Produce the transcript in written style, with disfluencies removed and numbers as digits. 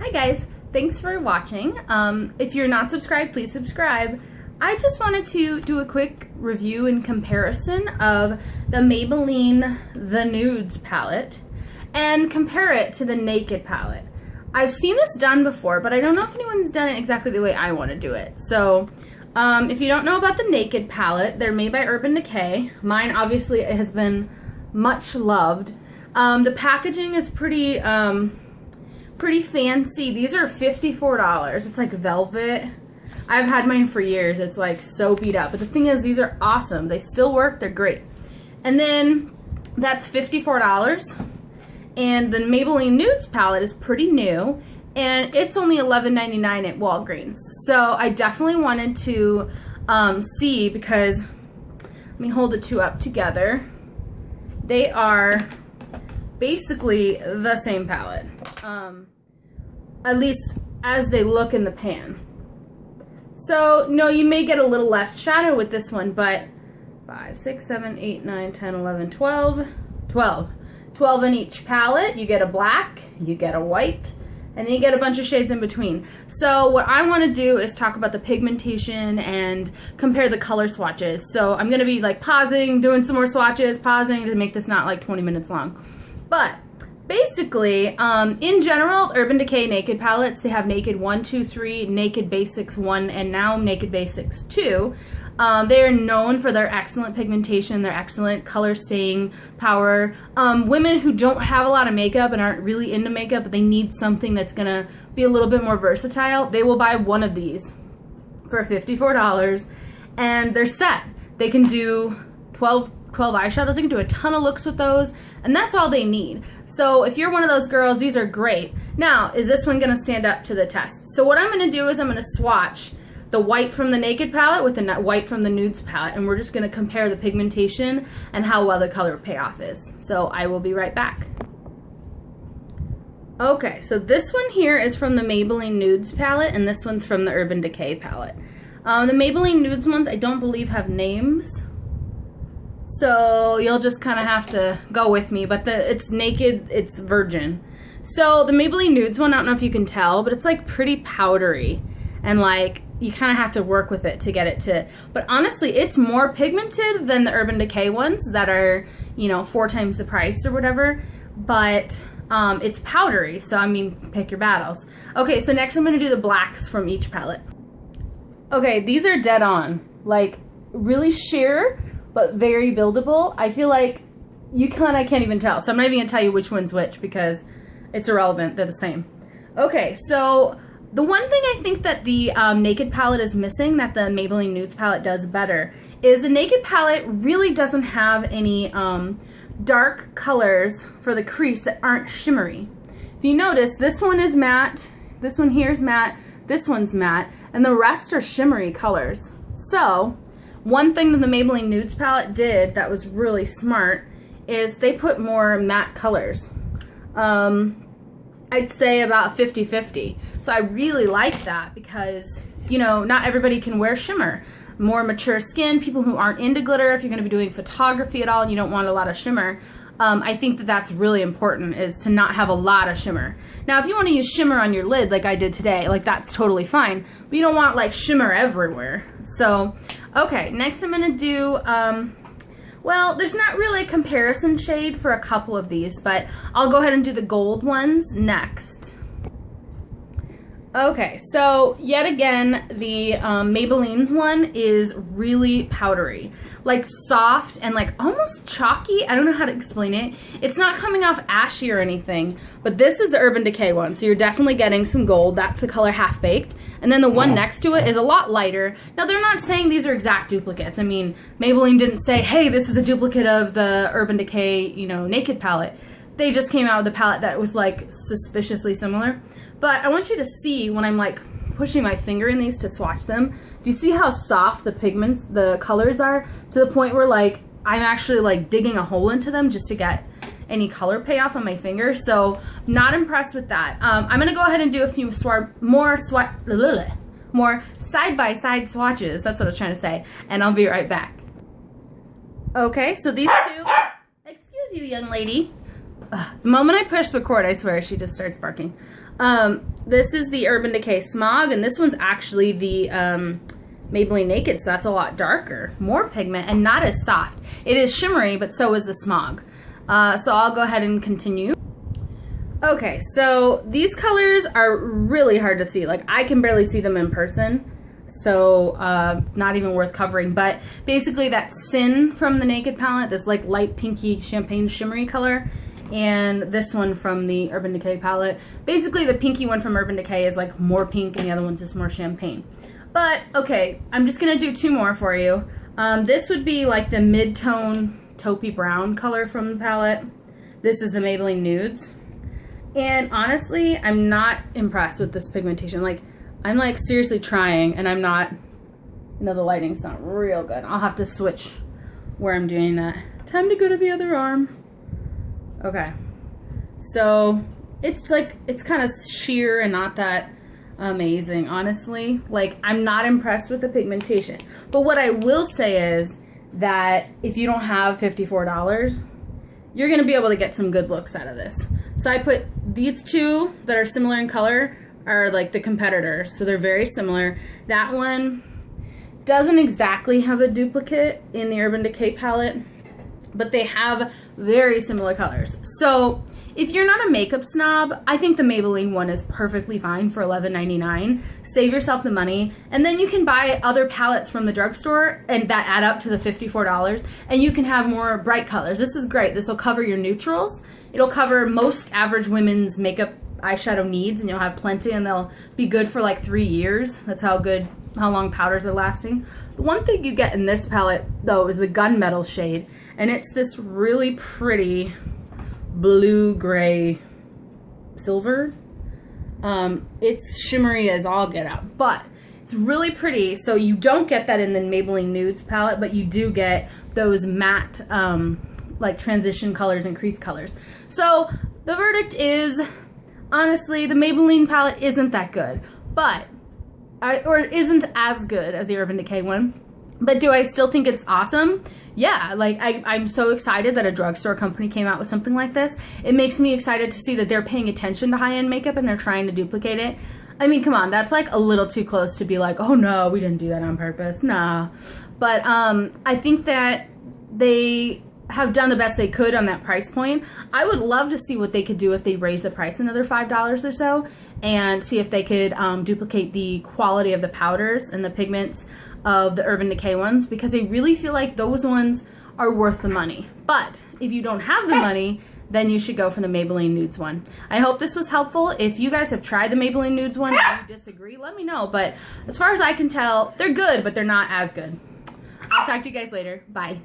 Hi guys, thanks for watching. If you're not subscribed, please subscribe. I just wanted to do a quick review and comparison of the Maybelline The Nudes palette and compare it to the Naked palette. I've seen this done before, but I don't know if anyone's done it exactly the way I want to do it. So, if you don't know about the Naked palette, they're made by Urban Decay. Mine, obviously, has been much loved. The packaging is pretty fancy. These are $54. It's like velvet. I've had mine for years. It's like so beat up. But the thing is, these are awesome. They still work. They're great. And then that's $54. And the Maybelline Nudes palette is pretty new. And it's only $11.99 at Walgreens. So I definitely wanted to see, because let me hold the two up together. They are basically the same palette. At least as they look in the pan. So, no, you may get a little less shadow with this one, but 5, 6, 7, 8, 9, 10, 11, 12. 12 in each palette. You get a black, you get a white, and then you get a bunch of shades in between. So what I want to do is talk about the pigmentation and compare the color swatches. So I'm going to be like pausing, doing some more swatches, pausing to make this not like 20 minutes long. But basically, in general, Urban Decay Naked palettes, they have Naked 1, 2, 3, Naked Basics 1, and now Naked Basics 2. They are known for their excellent pigmentation, their excellent color staying power. Women who don't have a lot of makeup and aren't really into makeup, but they need something that's gonna be a little bit more versatile, they will buy one of these for $54, and they're set. They can do 12 eyeshadows. They can do a ton of looks with those, and that's all they need. So if you're one of those girls, these are great. Now, is this one gonna stand up to the test? So what I'm gonna do is I'm gonna swatch the white from the Naked palette with the white from the Nudes palette, and we're just gonna compare the pigmentation and how well the color payoff is. So I will be right back. Okay, so this one here is from the Maybelline Nudes palette, and this one's from the Urban Decay palette. The Maybelline Nudes ones, I don't believe have names, so you'll just kind of have to go with me, but it's Naked, it's Virgin. So the Maybelline Nudes one, I don't know if you can tell, but it's like pretty powdery, and like you kind of have to work with it to get it to, but honestly, it's more pigmented than the Urban Decay ones that are, you know, 4 times the price or whatever, but it's powdery, so I mean, pick your battles. Okay, so next I'm going to do the blacks from each palette. Okay, these are dead on, like really sheer, but very buildable. I feel like you kind of can't even tell, so I'm not even going to tell you which one's which because it's irrelevant, they're the same. Okay, so the one thing I think that the Naked palette is missing that the Maybelline Nudes palette does better is the Naked palette really doesn't have any dark colors for the crease that aren't shimmery. If you notice, this one is matte, this one here is matte, this one's matte, and the rest are shimmery colors. So one thing that the Maybelline Nudes palette did that was really smart is they put more matte colors. I'd say about 50-50. So I really like that because, you know, not everybody can wear shimmer. More mature skin, people who aren't into glitter, if you're gonna be doing photography at all and you don't want a lot of shimmer, I think that that's really important, is to not have a lot of shimmer. Now, if you wanna use shimmer on your lid like I did today, like that's totally fine, but you don't want like shimmer everywhere. So, okay, next I'm gonna do, well, there's not really a comparison shade for a couple of these, but I'll go ahead and do the gold ones next. Okay, so yet again, the Maybelline one is really powdery. Like soft and like almost chalky. I don't know how to explain it. It's not coming off ashy or anything, but this is the Urban Decay one, so you're definitely getting some gold. That's the color Half Baked. And then the one next to it is a lot lighter. Now, they're not saying these are exact duplicates. I mean, Maybelline didn't say, hey, this is a duplicate of the Urban Decay, you know, Naked palette. They just came out with a palette that was like suspiciously similar. But I want you to see when I'm like pushing my finger in these to swatch them. Do you see how soft the pigments, the colors are, to the point where like I'm actually like digging a hole into them just to get any color payoff on my finger? So not impressed with that. I'm gonna go ahead and do a few more side-by-side swatches. That's what I was trying to say, and I'll be right back. Okay, so these two, excuse you, young lady. The moment I push record, I swear, she just starts barking. This is the Urban Decay Smog, and this one's actually the Maybelline Naked, so that's a lot darker, more pigment, and not as soft. It is shimmery, but so is the Smog. So I'll go ahead and continue. Okay, so these colors are really hard to see. Like, I can barely see them in person, so not even worth covering. But basically, that's Sin from the Naked palette, this like light pinky champagne shimmery color, and this one from the Urban Decay palette. Basically, the pinky one from Urban Decay is like more pink, and the other one's just more champagne. But, okay, I'm just going to do two more for you. This would be like the mid-tone taupey brown color from the palette. This is the Maybelline Nudes. And honestly, I'm not impressed with this pigmentation. Like, I'm like seriously trying, and I'm not, no, the lighting's not real good. I'll have to switch where I'm doing that. Time to go to the other arm. Okay. So, it's like, it's kind of sheer and not that amazing, honestly. Like, I'm not impressed with the pigmentation. But what I will say is that if you don't have $54, you're gonna be able to get some good looks out of this. So I put these two that are similar in color are like the competitors, so they're very similar. That one doesn't exactly have a duplicate in the Urban Decay palette, but they have very similar colors. So if you're not a makeup snob, I think the Maybelline one is perfectly fine for $11.99. Save yourself the money, and then you can buy other palettes from the drugstore and that add up to the $54, and you can have more bright colors. This is great. This will cover your neutrals. It'll cover most average women's makeup eyeshadow needs, and you'll have plenty, and they'll be good for like 3 years. That's how long powders are lasting. The one thing you get in this palette, though, is the gunmetal shade, and it's this really pretty blue gray silver. It's shimmery as all get out, but it's really pretty. So you don't get that in the Maybelline Nudes palette, but you do get those matte like transition colors and crease colors. So the verdict is, honestly, the Maybelline palette isn't that good, but or isn't as good as the Urban Decay one. But do I still think it's awesome? Yeah, like I'm so excited that a drugstore company came out with something like this. It makes me excited to see that they're paying attention to high-end makeup and they're trying to duplicate it. I mean, come on, that's like a little too close to be like, oh no, we didn't do that on purpose. Nah. But I think that they have done the best they could on that price point. I would love to see what they could do if they raise the price another $5 or so, and see if they could duplicate the quality of the powders and the pigments of the Urban Decay ones, because I really feel like those ones are worth the money. But if you don't have the money, then you should go for the Maybelline Nudes one. I hope this was helpful. If you guys have tried the Maybelline Nudes one and you disagree, let me know. But as far as I can tell, they're good, but they're not as good. I'll talk to you guys later. Bye.